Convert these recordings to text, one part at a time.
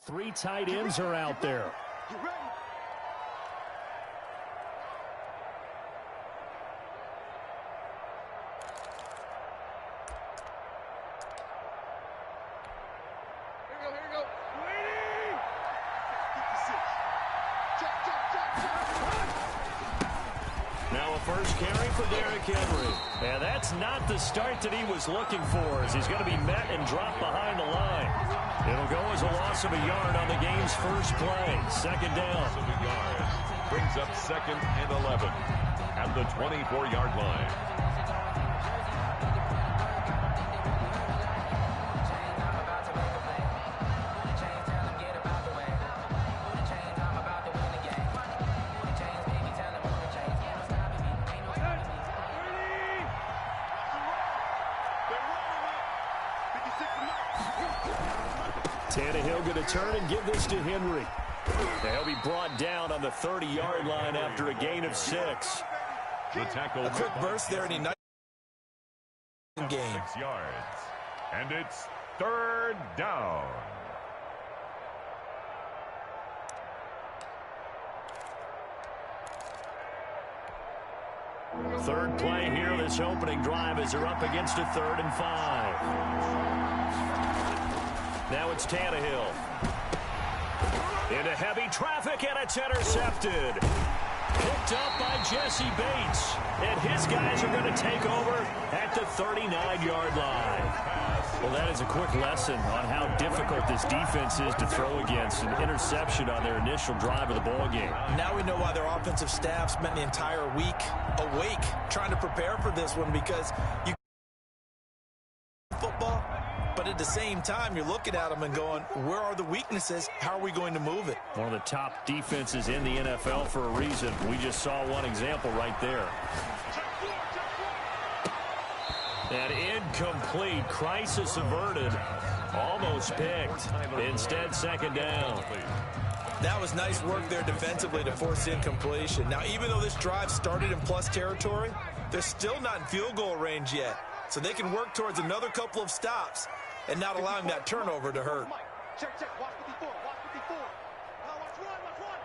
Three tight ends are out there. Now a first carry for Derrick Henry. And that's not the start that he was looking for, as he's going to be met and dropped behind the line. It'll go as a loss of a yard on the game's first play. Second down. Brings up 2nd and 11 at the 24-yard line. Tannehill going to turn and give this to Henry. He'll be brought down on the 30-yard line after a gain of 6. The tackle. A quick burst there, and he nice game. 6 yards. And it's 3rd down. Third play here, this opening drive, as they're up against a 3rd and 5. Now it's Tannehill. Into heavy traffic, and it's intercepted. Picked up by Jesse Bates. And his guys are going to take over at the 39-yard line. Well, that is a quick lesson on how difficult this defense is to throw against. An interception on their initial drive of the ballgame. Now we know why their offensive staff spent the entire week awake trying to prepare for this one, because you football, but at the same time, you're looking at them and going, where are the weaknesses? How are we going to move it? One of the top defenses in the NFL for a reason. We just saw one example right there. And incomplete. Crisis averted. Almost picked. Instead, second down. That was nice work there defensively to force incompletion. Now, even though this drive started in plus territory, they're still not in field goal range yet. So they can work towards another couple of stops and not allowing that turnover to hurt. Check, check. Watch 54. Watch 54. Now watch one. Watch one.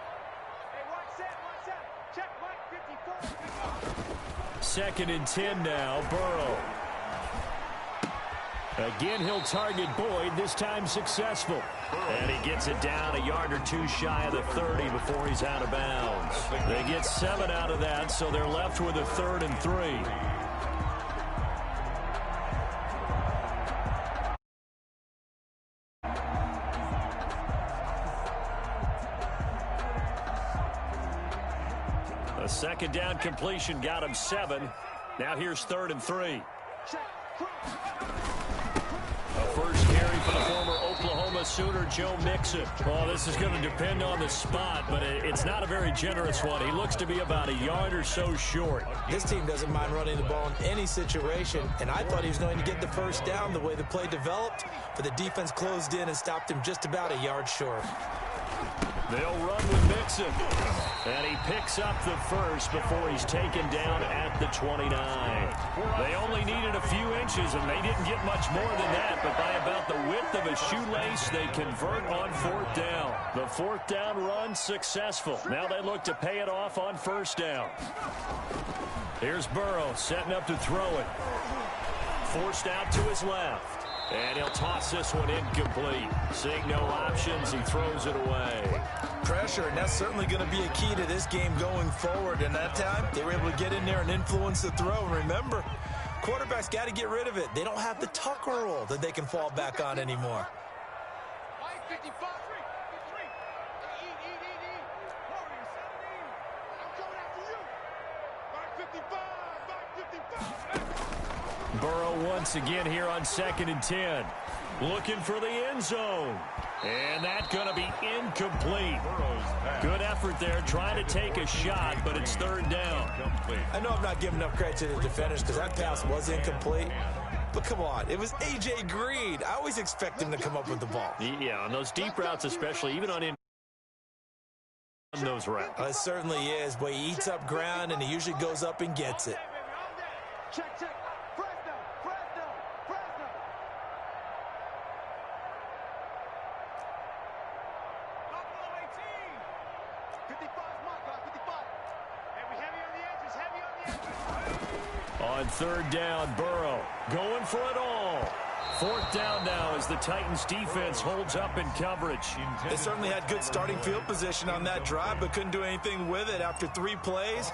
Hey, watch set. Watch set. Check, Mike. 54. 2nd and 10 now. Burrow. Again, he'll target Boyd, this time successful. And he gets it down a yard or two shy of the 30 before he's out of bounds. They get 7 out of that, so they're left with a 3rd and 3. A second down completion got him 7. Now here's 3rd and 3. A first carry for the former Oklahoma Sooner, Joe Mixon. Well, this is going to depend on the spot, but it's not a very generous one. He looks to be about a yard or so short. This team doesn't mind running the ball in any situation, and I thought he was going to get the first down the way the play developed, but the defense closed in and stopped him just about a yard short. They'll run with Mixon. And he picks up the first before he's taken down at the 29. They only needed a few inches, and they didn't get much more than that. But by about the width of a shoelace, they convert on 4th down. The 4th down run successful. Now they look to pay it off on 1st down. Here's Burrow setting up to throw it. Forced out to his left. And he'll toss this one incomplete. Seeing no options, he throws it away. Pressure, and that's certainly going to be a key to this game going forward. And that time, they were able to get in there and influence the throw. And remember, quarterbacks got to get rid of it. They don't have the Tucker rule that they can fall back on anymore. Burrow once again here on 2nd and 10. Looking for the end zone. And that's going to be incomplete. Good effort there, trying to take a shot, but it's 3rd down. I know I'm not giving enough credit to the defenders because that pass was incomplete. But come on, it was A.J. Green. I always expect him to come up with the ball. Yeah, on those deep routes especially, even on those routes. It certainly is, but he eats up ground, and he usually goes up and gets it. Check, check. On third down, Burrow going for it all. Fourth down now as the Titans defense holds up in coverage. They certainly had good starting field position on that drive, but couldn't do anything with it after 3 plays.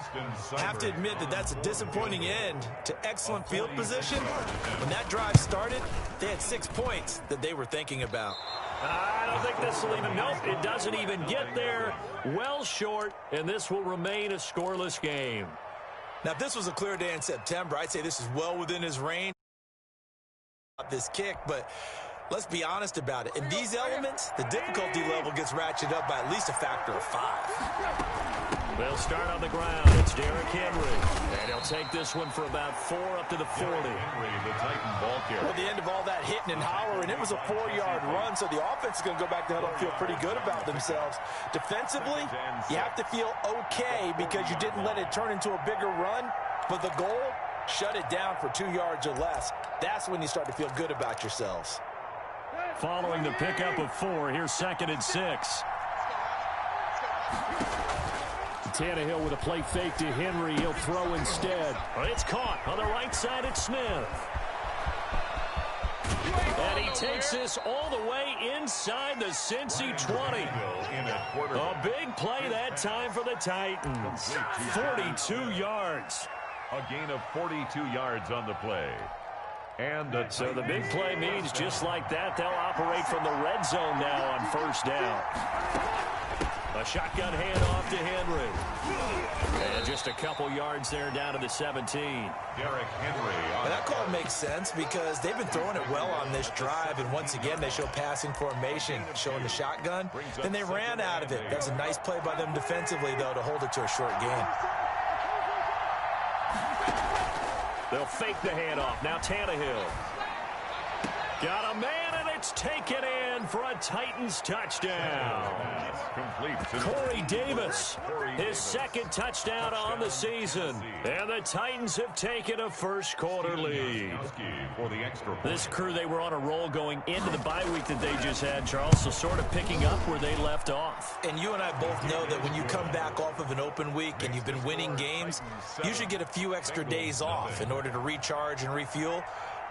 Have to admit that that's a disappointing end to excellent field position. When that drive started, they had 6 points that they were thinking about. I don't think this will even, nope, it doesn't even get there. Well short, and this will remain a scoreless game. Now, if this was a clear day in September, I'd say this is well within his range. This kick, but let's be honest about it. In these elements, the difficulty level gets ratcheted up by at least a factor of 5. They'll start on the ground. It's Derrick Henry, and he'll take this one for about 4 up to the 40. The Titan ball carrier. Well, the end of all that hitting and hollering, it was a 4-yard run, so the offense is going to go back to huddle and feel pretty good about themselves. Defensively, you have to feel okay because you didn't let it turn into a bigger run, but the goal, shut it down for 2 yards or less. That's when you start to feel good about yourselves. Following the pickup of 4, here's 2nd and 6. Tannehill with a play fake to Henry. He'll throw instead. It's caught on the right side at Smith. And he takes this all the way inside the Cincy 20. A big play that time for the Titans. 42 yards. A gain of 42 yards on the play. And so the big play means just like that, they'll operate from the red zone now on first down. A shotgun handoff to Henry. And just a couple yards there down to the 17. Derrick Henry. And that call makes sense because they've been throwing it well on this drive, and once again they show passing formation, showing the shotgun. Then they ran out of it. That's a nice play by them defensively, though, to hold it to a short gain. They'll fake the handoff. Now Tannehill. Got a man, and it's taken in for a Titans touchdown. Corey Davis, his 2nd touchdown on the season. And the Titans have taken a first-quarter lead. This crew, they were on a roll going into the bye week that they just had, Charles, so sort of picking up where they left off. And you and I both know that when you come back off of an open week and you've been winning games, you should get a few extra days off in order to recharge and refuel.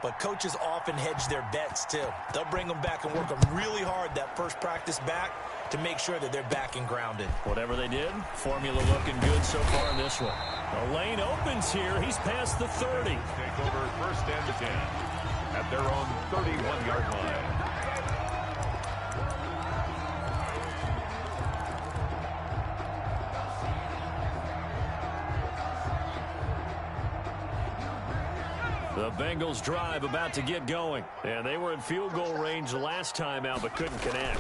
But coaches often hedge their bets, too. They'll bring them back and work them really hard that first practice back to make sure that they're back and grounded. Whatever they did, formula looking good so far in this one. The lane opens here. He's past the 30. Take over 1st and 10 at their own 31-yard line. The Bengals drive about to get going. And they were in field goal range last time out, but couldn't connect.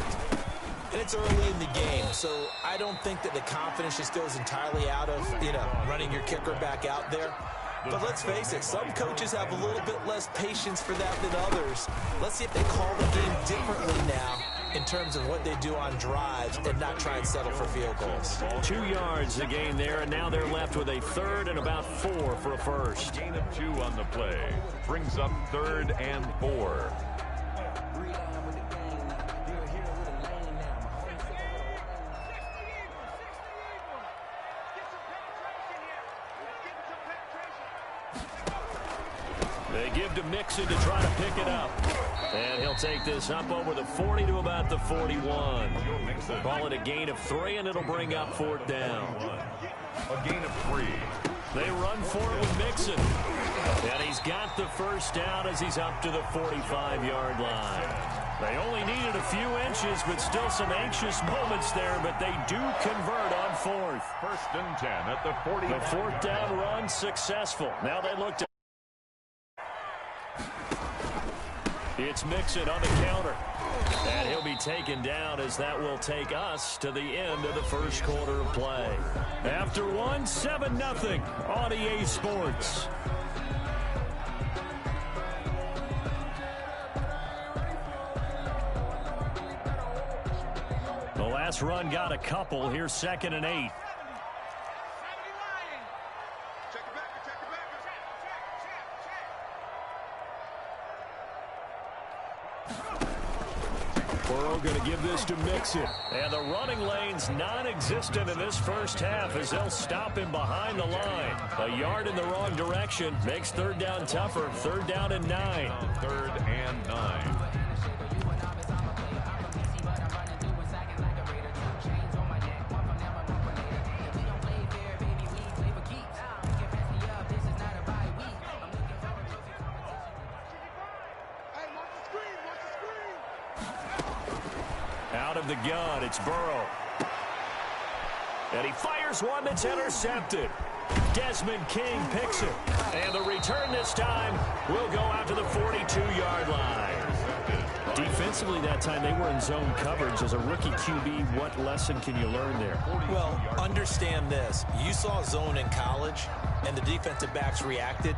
And it's early in the game, so I don't think that the confidence just goes entirely out of, running your kicker back out there. But let's face it, some coaches have a little bit less patience for that than others. Let's see if they call the game differently now in terms of what they do on drives and not try and settle for field goals. 2 yards the gain there, and now they're left with a 3rd and about 4 for a first. Gain of 2 on the play. Brings up 3rd and 4. They give to Mixon to try to pick it up. And he'll take this up over the 40 to about the 41. Call it a gain of 3, and it'll bring up 4th down. A gain of 3. They run for it with Mixon. And he's got the first down as he's up to the 45-yard line. They only needed a few inches, but still some anxious moments there, but they do convert on 4th. 1st and 10 at the 40. The 4th down run successful. Now they look to... It's Mixon on the counter. And he'll be taken down as that will take us to the end of the first quarter of play. After one, 7-0 on EA Sports. The last run got a couple. Here's 2nd and 8. Burrow going to give this to Mixon. And the running lane's non-existent in this first half as they'll stop him behind the line. A yard in the wrong direction makes third down tougher. Third down and 9. 3rd and 9. Out of the gun, it's Burrow. And he fires one that's intercepted. Desmond King picks it. And the return this time will go out to the 42-yard line. Defensively that time, they were in zone coverage. As a rookie QB, what lesson can you learn there? Well, understand this. You saw zone in college, and the defensive backs reacted,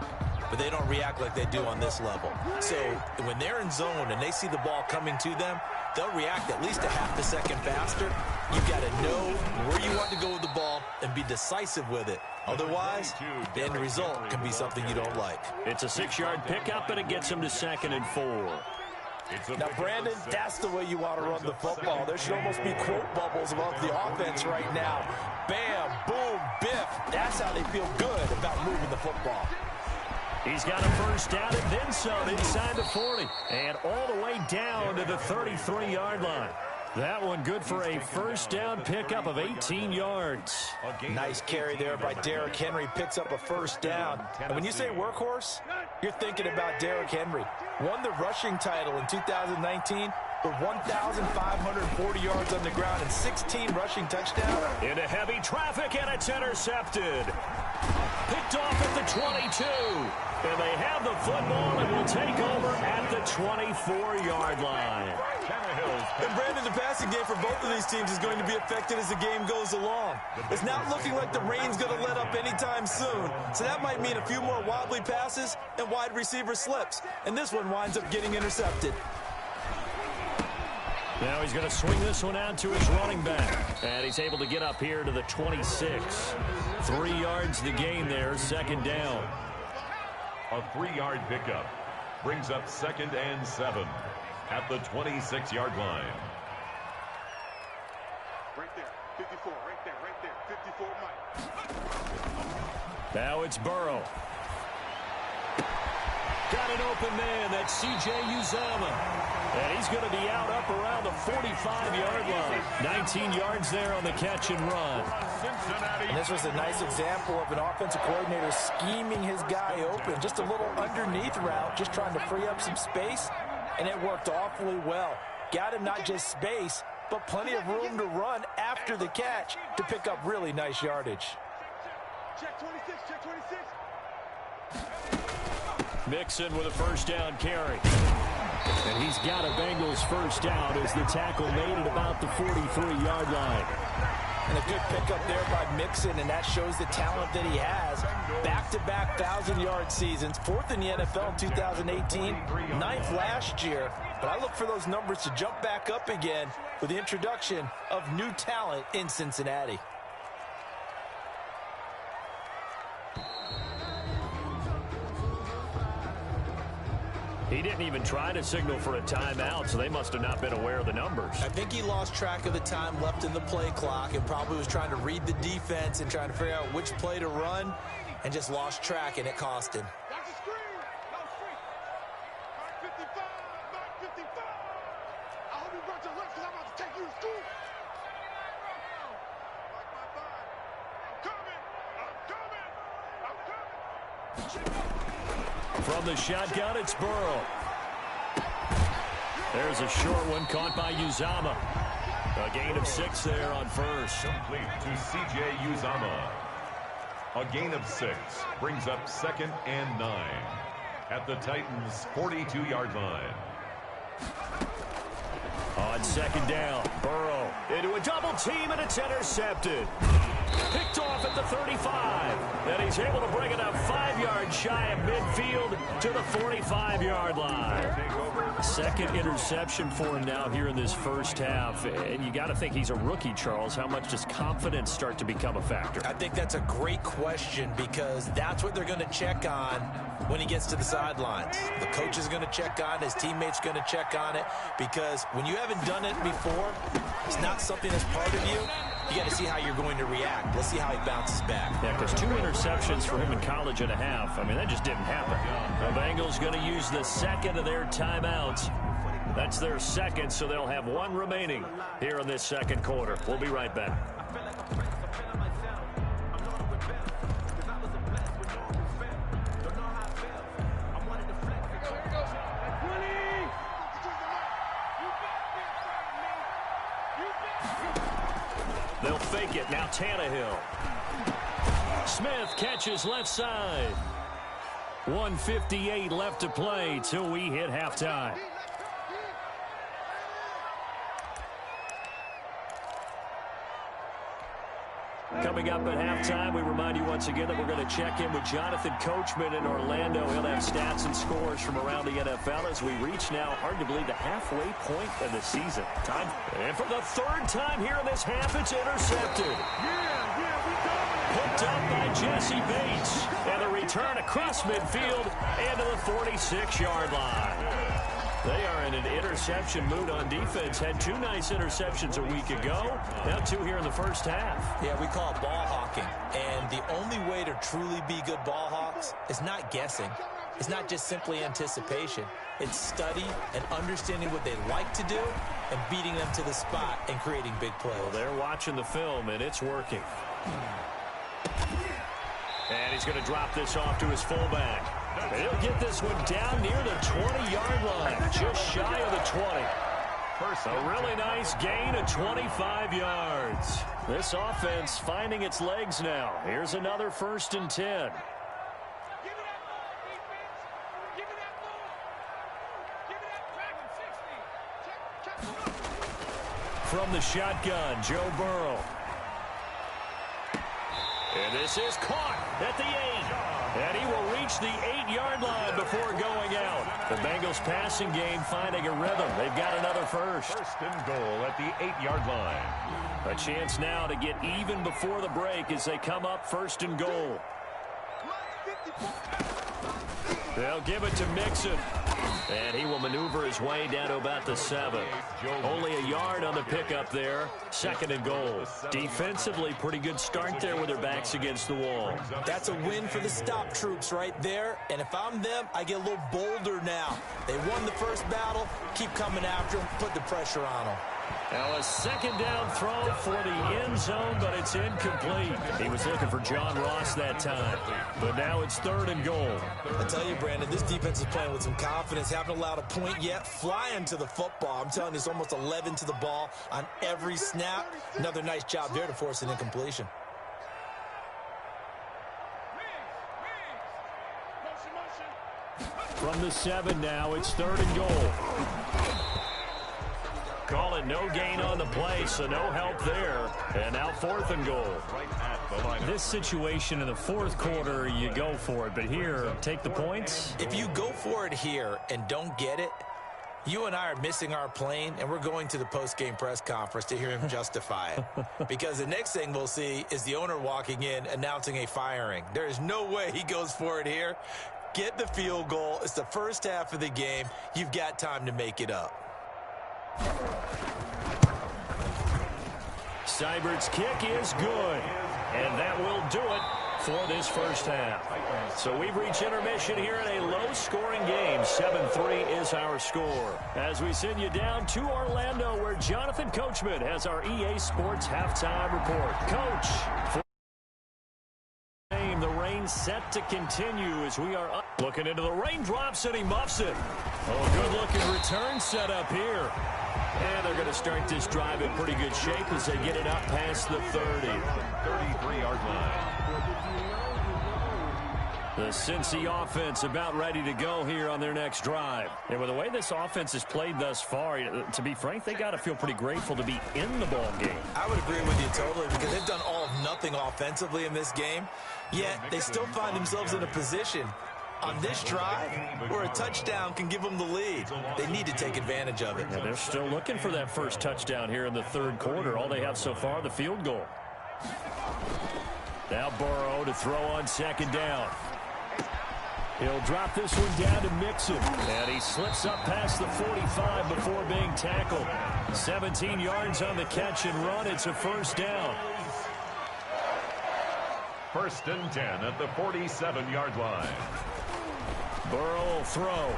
but they don't react like they do on this level. So when they're in zone and they see the ball coming to them, they'll react at least a half a second faster. You've got to know where you want to go with the ball and be decisive with it. Otherwise, the end result can be something you don't like. It's a 6-yard pickup, and it gets him to 2nd and 4. Now, Brandon, that's the way you want to run the football. There should almost be quote bubbles about the offense right now. Bam, boom, biff. That's how they feel good about moving the football. He's got a first down and then some inside the 40. And all the way down to the 33-yard line. That one good for a first down pickup of 18 yards. Nice carry there by Derrick Henry. Picks up a first down. And when you say workhorse, you're thinking about Derrick Henry. Won the rushing title in 2019 with 1,540 yards on the ground and 16 rushing touchdowns. Into heavy traffic, and it's intercepted. Picked off at the 22. And they have the football and will take over at the 24-yard line. And Brandon, the passing game for both of these teams is going to be affected as the game goes along. It's not looking like the rain's going to let up anytime soon. So that might mean a few more wobbly passes and wide receiver slips. And this one winds up getting intercepted. Now he's going to swing this one out to his running back. And he's able to get up here to the 26. 3 yards the gain there, 2nd down. A 3-yard pickup brings up 2nd and 7 at the 26-yard line. Right there, 54, right there, 54, Mike. Now it's Burrow. Got an open man, that's C.J. Uzomah. And he's going to be out up around the 45-yard line. 19 yards there on the catch and run. And this was a nice example of an offensive coordinator scheming his guy open. Just a little underneath route, just trying to free up some space. And it worked awfully well. Got him not just space, but plenty of room to run after the catch to pick up really nice yardage. Check 26, check 26. Mixon with a first down carry. And he's got a Bengals first down as the tackle made at about the 43-yard line. And a good pickup there by Mixon, and that shows the talent that he has. Back-to-back 1,000-yard seasons, 4th in the NFL in 2018, 9th last year. But I look for those numbers to jump back up again with the introduction of new talent in Cincinnati. He didn't even try to signal for a timeout, so they must have not been aware of the numbers. I think he lost track of the time left in the play clock and probably was trying to read the defense and trying to figure out which play to run and just lost track, and it cost him. That's a screen. No screen. Mark 55, Mark 55. I hope you run to the left because I'm about to take you to school. I'm coming. From the shotgun, it's Burrow. There's a short one caught by Uzomah. A gain of 6 there on first. Complete to C.J. Uzomah. A gain of 6 brings up 2nd and 9 at the Titans' 42-yard line. On 2nd down, Burrow into a double team, and it's intercepted. Picked off at the 35. And he's able to bring it up 5 yards shy of midfield to the 45-yard line. 2nd interception for him now here in this first half. And you got to think he's a rookie, Charles. How much does confidence start to become a factor? I think that's a great question because that's what they're going to check on when he gets to the sidelines. The coach is going to check on it. His teammates going to check on it, because when you haven't done it before, it's not something that's part of you. You got to see how you're going to react. Let's see how he bounces back. Yeah, because 2 interceptions for him in college and a half. I mean, that just didn't happen. The Bengals going to use the second of their timeouts. That's their second, so they'll have 1 remaining here in this second quarter. We'll be right back. They'll fake it. Now Tannehill. Smith catches left side. 1:58 left to play till we hit halftime. Coming up at halftime, we remind you once again that we're going to check in with Jonathan Coachman in Orlando. He'll have stats and scores from around the NFL as we reach now, hard to believe, the halfway point of the season. Time, and for the 3rd time here in this half, it's intercepted. Picked up by Jesse Bates. And the return across midfield and to the 46-yard line. They are in an interception mood on defense. Had 2 nice interceptions a week ago. Now 2 here in the first half. Yeah, we call it ball hawking. And the only way to truly be good ball hawks is not guessing. It's not just simply anticipation. It's study and understanding what they like to do and beating them to the spot and creating big plays. Well, they're watching the film, and it's working. And he's going to drop this off to his fullback. He'll get this one down near the 20-yard line, just shy of the 20. A really nice gain of 25 yards. This offense finding its legs now. Here's another 1st and 10. From the shotgun, Joe Burrow. And this is caught at the 8. And he will reach the 8-yard line before going out. The Bengals passing game finding a rhythm. They've got another first. 1st and goal at the 8-yard line. A chance now to get even before the break as they come up 1st and goal. They'll give it to Mixon. And he will maneuver his way down to about the 7. Only a yard on the pickup there. 2nd and goal. Defensively, pretty good start there with their backs against the wall. That's a win for the stop troops right there. And if I'm them, I get a little bolder now. They won the first battle. Keep coming after them. Put the pressure on them. Now a 2nd down throw for the end zone, but it's incomplete. He was looking for John Ross that time. But now it's 3rd and goal. I tell you, Brandon, this defense is playing with some confidence. Haven't allowed a point yet. Flying to the football. I'm telling you, it's almost 11 to the ball on every snap. Another nice job there to force an incompletion. From the 7 now, it's 3rd and goal. Call it no gain on the play, so no help there. And now 4th and goal. This situation in the 4th quarter, you go for it. But here, take the points. If you go for it here and don't get it, you and I are missing our plane, and we're going to the post-game press conference to hear him justify it. Because the next thing we'll see is the owner walking in announcing a firing. There is no way he goes for it here. Get the field goal. It's the first half of the game. You've got time to make it up. Seibert's kick is good, and that will do it for this first half. So we've reached intermission here in a low-scoring game. 7-3 is our score. As we send you down to Orlando, where Jonathan Coachman has our EA Sports halftime report. Coach, for the rain set to continue as we are up. Looking into the raindrops, and he muffs it. Oh, good-looking return set up here. And they're going to start this drive in pretty good shape as they get it up past the 30. 33-yard line. The Cincy offense about ready to go here on their next drive. And with the way this offense has played thus far, to be frank, they got to feel pretty grateful to be in the ball game. I would agree with you totally, because they've done all of nothing offensively in this game, yet they still find themselves in a position on this drive where a touchdown can give them the lead. They need to take advantage of it. Yeah, they're still looking for that first touchdown here in the 3rd quarter. All they have so far, the field goal. Now Burrow to throw on 2nd down. He'll drop this one down to Mixon. And he slips up past the 45 before being tackled. 17 yards on the catch and run. It's a first down. 1st and 10 at the 47-yard line. Burrow will throw.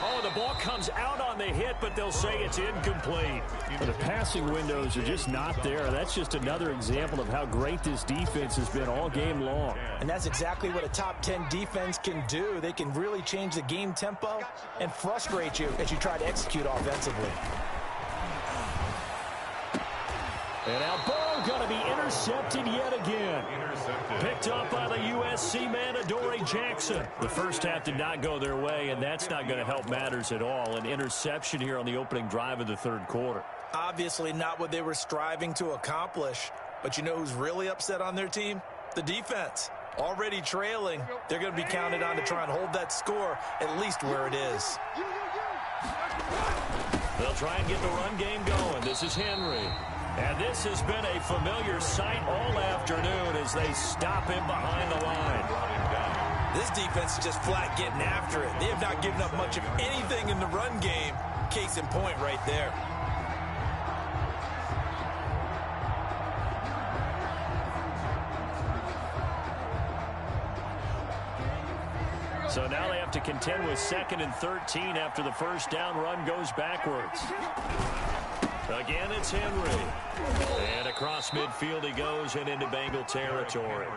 Oh, the ball comes out on the hit, but they'll say it's incomplete. The passing windows are just not there. That's just another example of how great this defense has been all game long. And that's exactly what a top 10 defense can do. They can really change the game tempo and frustrate you as you try to execute offensively. And now Burrow going to be intercepted yet again. Picked up by the USC man, Adoree Jackson. The first half did not go their way, and that's not going to help matters at all. An interception here on the opening drive of the third quarter. Obviously not what they were striving to accomplish. But you know who's really upset on their team? The defense. Already trailing. They're going to be counted on to try and hold that score at least where it is. They'll try and get the run game going. This is Henry. And this has been a familiar sight all afternoon as they stop him behind the line. This defense is just flat getting after it. They have not given up much of anything in the run game. Case in point right there. So now they have to contend with 2nd and 13 after the first down run goes backwards. Again, it's Henry. And across midfield he goes and into Bengal territory.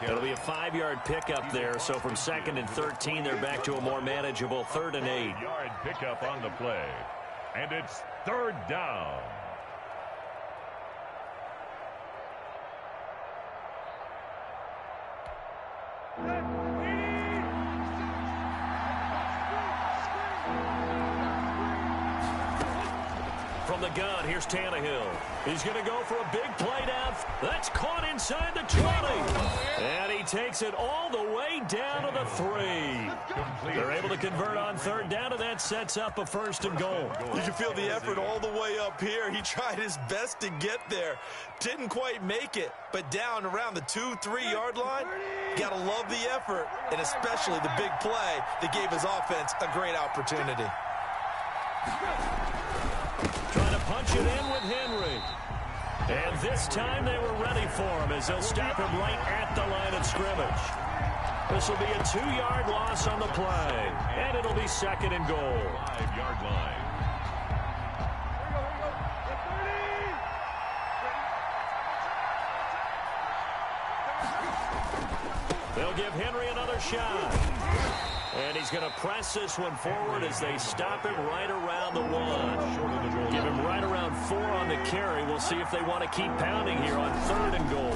It'll be a 5-yard pickup there. So from 2nd and 13, they're back to a more manageable 3rd and 8. 8-yard pickup on the play. And it's 3rd down. From the gun, here's Tannehill. He's going to go for a big play down. That's caught inside the 20. And he takes it all the way down to the 3. They're able to convert on 3rd down, and that sets up a 1st and goal. You can feel the effort all the way up here. He tried his best to get there. Didn't quite make it, but down around the 2-3 yard line, got to love the effort, and especially the big play that gave his offense a great opportunity. Trying to punch it in with Henry. And this time they were ready for him as they'll stop him right at the line of scrimmage. This will be a 2-yard loss on the play. And it'll be 2nd and goal. 5-yard line. They'll give Henry another shot. And he's going to press this one forward as they stop him right around the 1. Give him right around 4 on the carry. We'll see if they want to keep pounding here on 3rd and goal.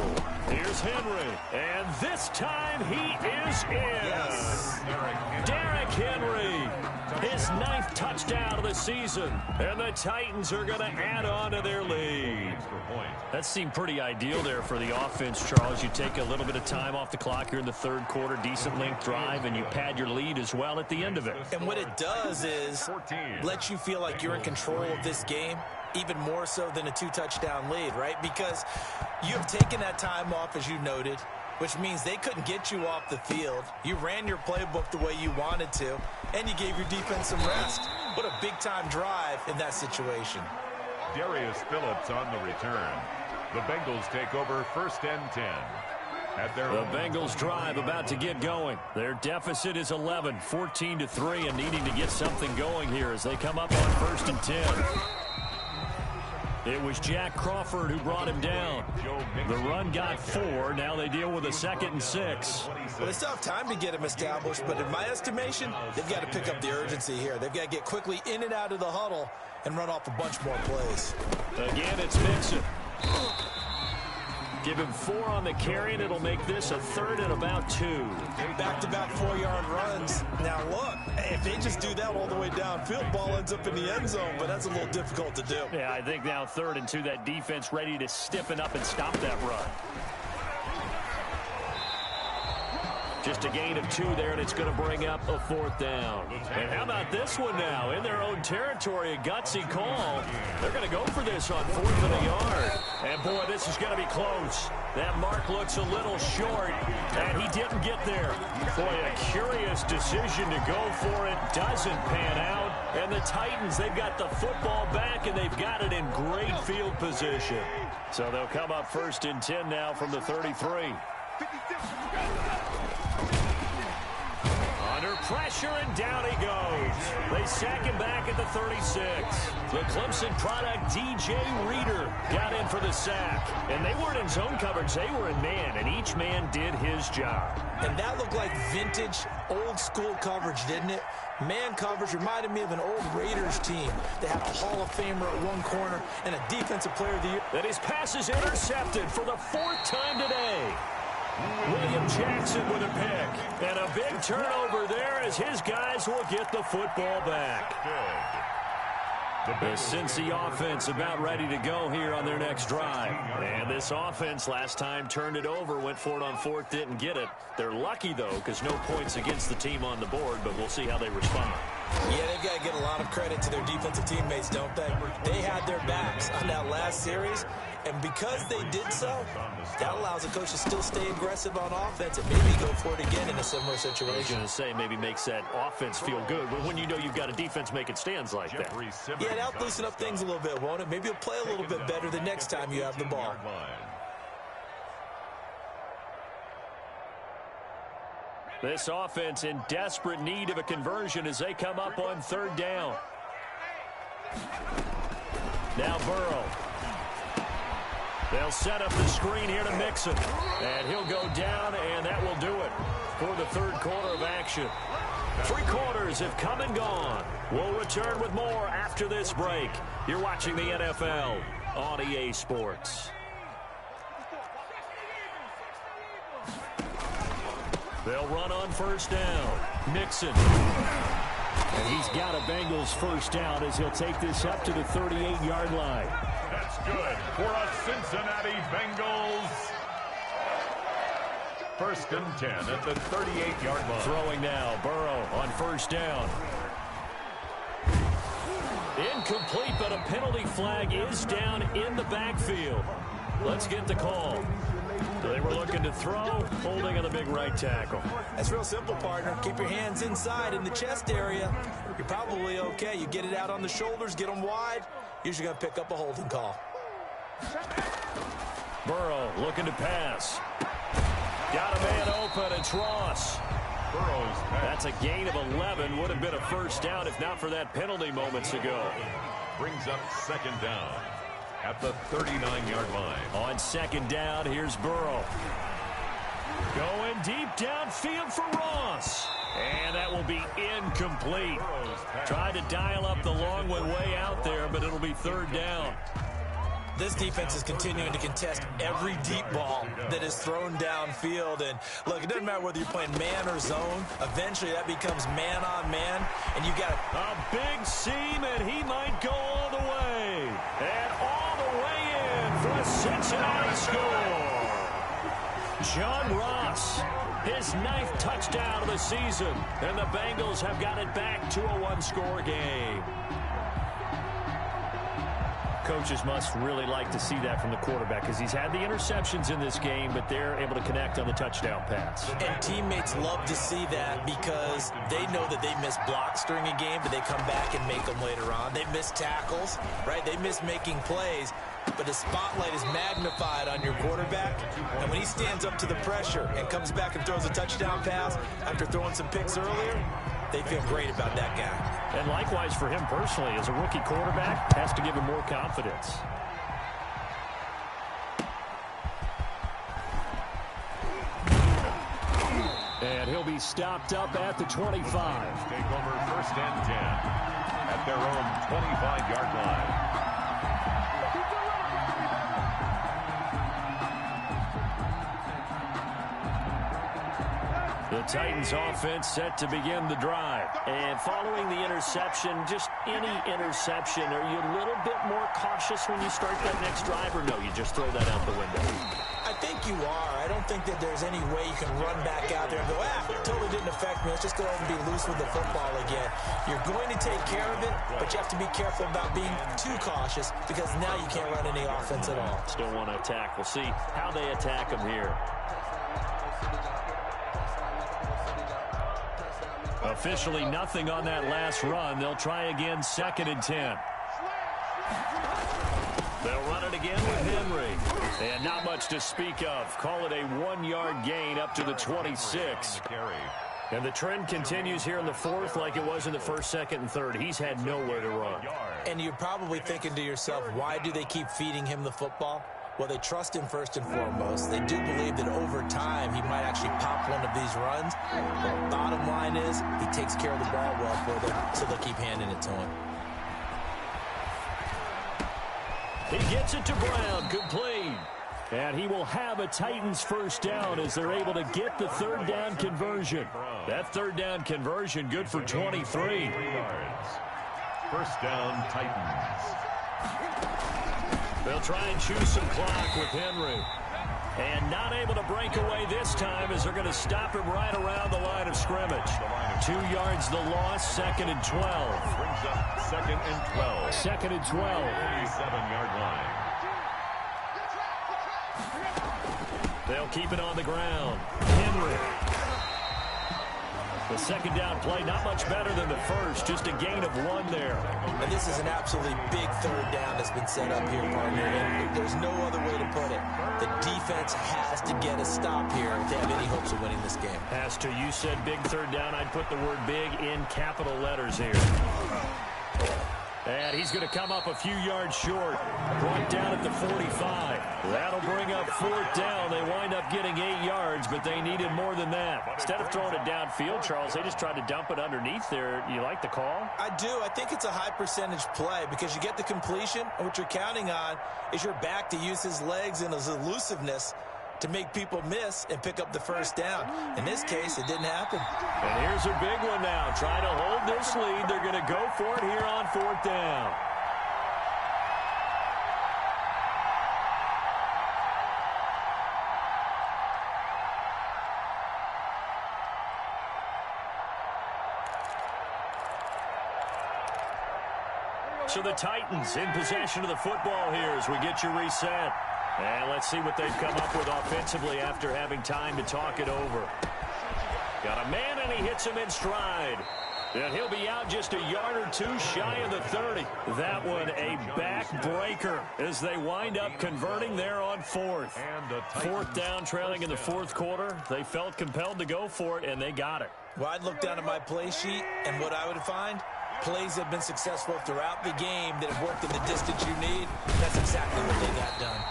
Here's Henry. And this time he is in. Yes. Derrick Henry. His 9th touchdown of the season. And the Titans are going to add on to their lead. That seemed pretty ideal there for the offense, Charles. You take a little bit of time off the clock here in the third quarter, decent length drive, and you pad your lead as well at the end of it. And what it does is let you feel like you're in control of this game, even more so than a 2-touchdown lead, right? Because you have taken that time off, as you noted, which means they couldn't get you off the field. You ran your playbook the way you wanted to, and you gave your defense some rest. What a big-time drive in that situation. Darius Phillips on the return. The Bengals take over 1st and 10. The Bengals drive about to get going. Their deficit is 11, 14-3, and needing to get something going here as they come up on 1st and 10. It was Jack Crawford who brought him down. The run got 4. Now they deal with a 2nd and 6. Well, they still have time to get him established, but in my estimation, they've got to pick up the urgency here. They've got to get quickly in and out of the huddle and run off a bunch more plays. Again, it's Mixon. Give him 4 on the carry, and it'll make this a 3rd and about 2. Back-to-back 4-yard runs. Now, look, if they just do that all the way downfield, ball ends up in the end zone, but that's a little difficult to do. Yeah, I think now 3rd and 2, that defense ready to stiffen up and stop that run. Just a gain of 2 there, and it's going to bring up a 4th down. And how about this one now? In their own territory, a gutsy call. They're going to go for this on 4th and a yard. And, boy, this is going to be close. That mark looks a little short, and he didn't get there. Boy, a curious decision to go for it. Doesn't pan out. And the Titans, they've got the football back, and they've got it in great field position. So they'll come up 1st and 10 now from the 33. Under pressure, and down he goes. They sack him back at the 36. The Clemson product, DJ Reader, got in for the sack. And they weren't in zone coverage. They were in man, and each man did his job. And that looked like vintage, old-school coverage, didn't it? Man coverage reminded me of an old Raiders team. They had a Hall of Famer at one corner and a Defensive Player of the Year. And his pass is intercepted for the 4th time today. William Jackson with a pick. And a big turnover there as his guys will get the football back. The Cincy offense about ready to go here on their next drive. And this offense last time turned it over, went for it on 4th, didn't get it. They're lucky, though, because no points against the team on the board, but we'll see how they respond. Yeah, they've got to get a lot of credit to their defensive teammates, don't they? They had their backs on that last series, and because they did so, that allows the coach to still stay aggressive on offense and maybe go for it again in a similar situation. I was going to say maybe makes that offense feel good, but when you know you've got a defense making stands like that. Yeah, that'll loosen up things a little bit, won't it? Maybe you'll play a little bit better the next time you have the ball. This offense in desperate need of a conversion as they come up on 3rd down. Now Burrow. They'll set up the screen here to Mixon. And he'll go down, and that will do it for the 3rd quarter of action. 3 quarters have come and gone. We'll return with more after this break. You're watching the NFL on EA Sports. They'll run on 1st down. Mixon. And he's got a Bengals 1st down as he'll take this up to the 38-yard line. That's good for a Cincinnati Bengals. 1st and 10 at the 38-yard line. Throwing now. Burrow on 1st down. Incomplete, but a penalty flag is down in the backfield. Let's get the call. So they were looking to throw, holding on the big right tackle. That's real simple, partner. Keep your hands inside in the chest area. You're probably okay. You get it out on the shoulders, get them wide. Usually going to pick up a holding call. Burrow looking to pass. Got a man open. It's Ross. Burrow's pass. That's a gain of 11. Would have been a 1st down if not for that penalty moments ago. Brings up 2nd down at the 39-yard line. On 2nd down, here's Burrow. Going deep downfield for Ross. And that will be incomplete. Tried to dial up the long one way out there, but it'll be 3rd down. This defense is continuing to contest every deep ball that is thrown downfield. And, look, it doesn't matter whether you're playing man or zone. Eventually, that becomes man-on-man, and you got a big seam, and he might go all the way. And all the way in for a Cincinnati score. John Ross, his 9th touchdown of the season, and the Bengals have got it back to a 1-score game. Coaches must really like to see that from the quarterback because he's had the interceptions in this game, but they're able to connect on the touchdown pass. And teammates love to see that because they know that they miss blocks during a game, but they come back and make them later on. They miss tackles, right? They miss making plays, but the spotlight is magnified on your quarterback. And when he stands up to the pressure and comes back and throws a touchdown pass after throwing some picks earlier, they feel great about that guy. And likewise for him personally, as a rookie quarterback, has to give him more confidence. And he'll be stopped up at the 25. Take over 1st and 10 at their own 25-yard line. The Titans offense set to begin the drive. And following the interception, just any interception, are you a little bit more cautious when you start that next drive, or no, you just throw that out the window? I think you are. I don't think that there's any way you can run back out there and go, it totally didn't affect me. Let's just go ahead and be loose with the football again. You're going to take care of it, but you have to be careful about being too cautious because now you can't run any offense at all. Still want to attack. We'll see how they attack him here. Officially nothing on that last run. They'll try again, 2nd and 10. They'll run it again with Henry. And not much to speak of. Call it a 1-yard gain up to the 26. And the trend continues here in the 4th like it was in the 1st, 2nd, and 3rd. He's had nowhere to run. And you're probably thinking to yourself, why do they keep feeding him the football? Well, they trust him first and foremost. They do believe that over time he might actually pop one of these runs. The bottom line is he takes care of the ball well for them, so they'll keep handing it to him. He gets it to Brown, complete. And he will have a Titans first down as they're able to get the 3rd down conversion. That 3rd down conversion good for 23. First down, Titans. They'll try and choose some clock with Henry. And not able to break away this time as they're going to stop him right around the line of scrimmage. 2 yards the loss, 2nd and 12. Brings up 2nd and 12. 2nd and 12. 37-yard line. They'll keep it on the ground. Henry. The 2nd down play, not much better than the first, just a gain of 1 there. And this is an absolutely big 3rd down that's been set up here, partner. And there's no other way to put it. The defense has to get a stop here if they have any hopes of winning this game. Has to. You said big 3rd down. I'd put the word big in capital letters here. And he's going to come up a few yards short. Brought down at the 45. That'll bring up 4th down. They wind up getting 8 yards, but they needed more than that. Instead of throwing it downfield, Charles, they just tried to dump it underneath there. You like the call? I do. I think it's a high percentage play because you get the completion, and what you're counting on is your back to use his legs and his elusiveness to make people miss and pick up the 1st down. In this case, it didn't happen. And here's a big one now. Trying to hold this lead. They're going to go for it here on 4th down. So the Titans in possession of the football here as we get you reset. And let's see what they've come up with offensively after having time to talk it over. Got a man, and he hits him in stride. And he'll be out just a yard or 2 shy of the 30. That one a backbreaker as they wind up converting there on 4th. 4th down, trailing in the 4th quarter. They felt compelled to go for it, and they got it. Well, I'd look down at my play sheet, and what I would find, plays have been successful throughout the game that have worked in the distance you need. That's exactly what they got done.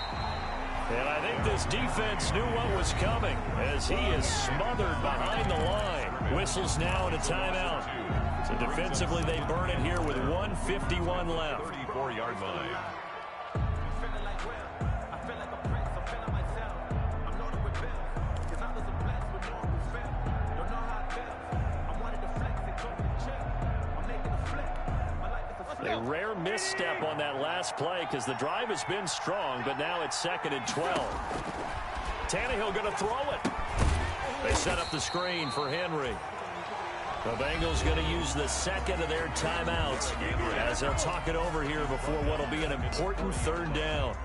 And I think this defense knew what was coming as he is smothered behind the line. Whistles now and a timeout. So defensively they burn it here with 1:51 left. 34-yard line. A rare misstep on that last play because the drive has been strong, but now it's 2nd and 12. Tannehill going to throw it. They set up the screen for Henry. The Bengals going to use the 2nd of their timeouts as they'll talk it over here before what will be an important 3rd down.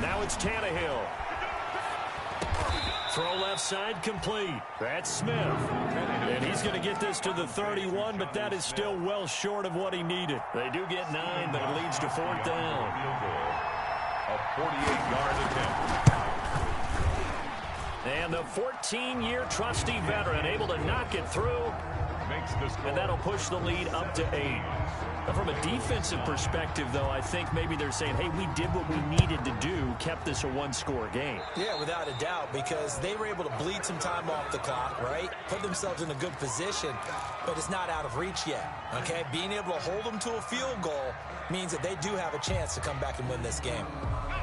Now it's Tannehill. Throw left side complete. That's Smith. And he's going to get this to the 31, but that is still well short of what he needed. They do get 9, but it leads to 4th down. A 48-yard attempt. And the 14-year trusty veteran able to knock it through. Makes the score. And that'll push the lead up to 8. From a defensive perspective, though, I think maybe they're saying, hey, we did what we needed to do, kept this a one-score game. Yeah, without a doubt, because they were able to bleed some time off the clock, right? Put themselves in a good position, but it's not out of reach yet, okay? Being able to hold them to a field goal means that they do have a chance to come back and win this game.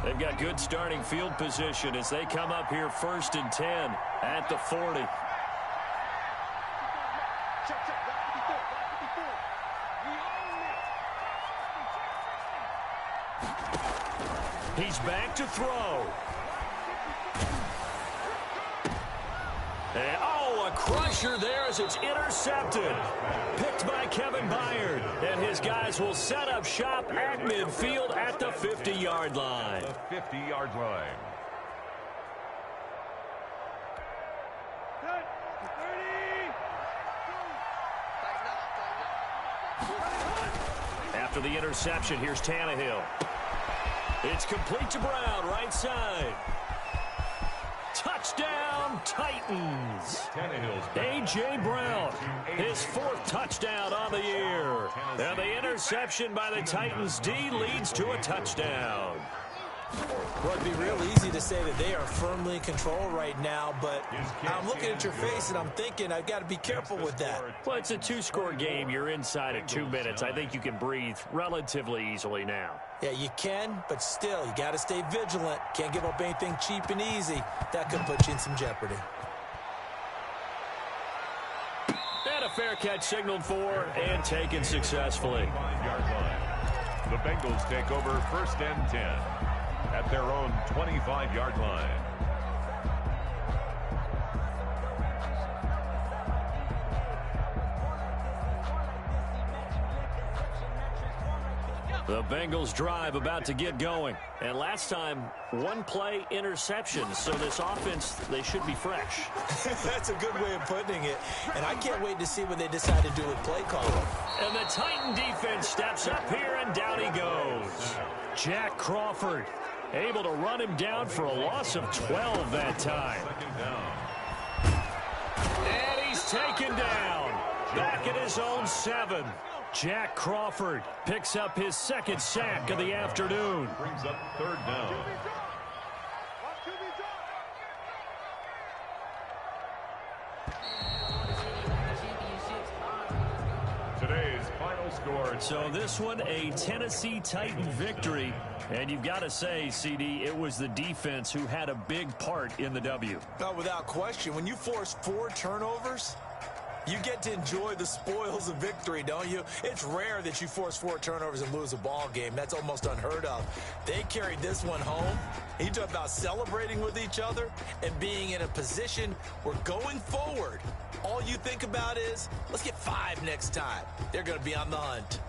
They've got good starting field position as they come up here 1st and 10 at the 40. He's back to throw. And, a crusher there as it's intercepted. Picked by Kevin Byard. And his guys will set up shop at midfield at the 50-yard line. The 50-yard line. After the interception, here's Tannehill. It's complete to Brown, right side. Touchdown, Titans. A.J. Brown, his 4th touchdown on the year. And the interception by the Titans D leads to a touchdown. Well, it'd be real easy to say that they are firmly in control right now, but I'm looking at your face and I'm thinking I've got to be careful with that. Well, it's a 2-score game. You're inside of 2 minutes. I think you can breathe relatively easily now. Yeah, you can, but still, you got to stay vigilant. Can't give up anything cheap and easy. That could put you in some jeopardy. And a fair catch signaled for and taken successfully. The Bengals take over 1st and 10 at their own 25-yard line. The Bengals drive about to get going. And last time, 1-play interception. So this offense, they should be fresh. That's a good way of putting it. And I can't wait to see what they decide to do with play calling. And the Titan defense steps up here, and down he goes. Jack Crawford able to run him down for a loss of 12 that time. And he's taken down. Back at his own 7. Jack Crawford picks up his 2nd sack of the afternoon. Brings up 3rd down. Today's final score. So this one, a Tennessee Titan victory. And you've got to say, CD, it was the defense who had a big part in the W. No, without question. When you force 4 turnovers, you get to enjoy the spoils of victory, don't you? It's rare that you force 4 turnovers and lose a ball game. That's almost unheard of. They carried this one home. You talk about celebrating with each other and being in a position where going forward, all you think about is, let's get 5 next time. They're going to be on the hunt.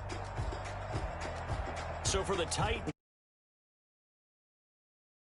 So for the Titans.